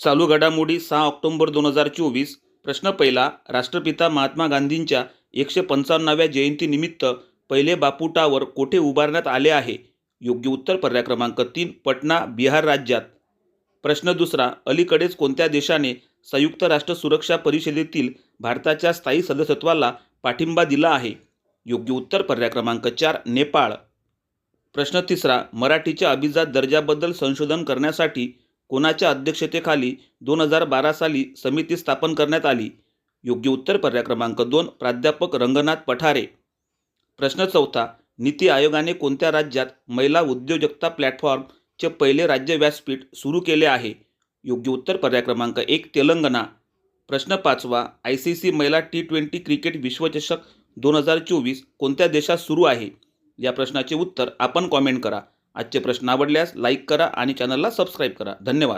चालू घडामोडी 6 ऑक्टोबर 2024. प्रश्न पहिला. राष्ट्रपिता महात्मा गांधींच्या 155व्या जयंतीनिमित्त पहिले बापू टावर कोठे उभारण्यात आले आहे? योग्य उत्तर पर्याय क्रमांक 3, पटना, बिहार राज्यात. प्रश्न दुसरा. अलीकडेच कोणत्या देशाने संयुक्त राष्ट्र सुरक्षा परिषदेतील भारताच्या स्थायी सदस्यत्वाला पाठिंबा दिला आहे? योग्य उत्तर पर्याय क्रमांक 4, नेपाळ. प्रश्न तिसरा. मराठीच्या अभिजात दर्जाबद्दल संशोधन करण्यासाठी कोणाच्या अध्यक्षतेखाली 2012 साली समिती स्थापन करण्यात आली? योग्य उत्तर पर्याय क्रमांक 2, प्राध्यापक रंगनाथ पठारे. प्रश्न चौथा. नीती आयोगाने कोणत्या राज्यात महिला उद्योजकता प्लॅटफॉर्मचे पहिले राज्य व्यासपीठ सुरू केले आहे? योग्य उत्तर पर्याय क्रमांक 1, तेलंगणा. प्रश्न पाचवा. ICC महिला T20 क्रिकेट विश्वचषक 2024 कोणत्या देशात सुरू आहे? या प्रश्नाचे उत्तर आपण कॉमेंट करा. आजचे प्रश्न आवडल्यास लाईक करा आणि चॅनलला सबस्क्राईब करा. धन्यवाद.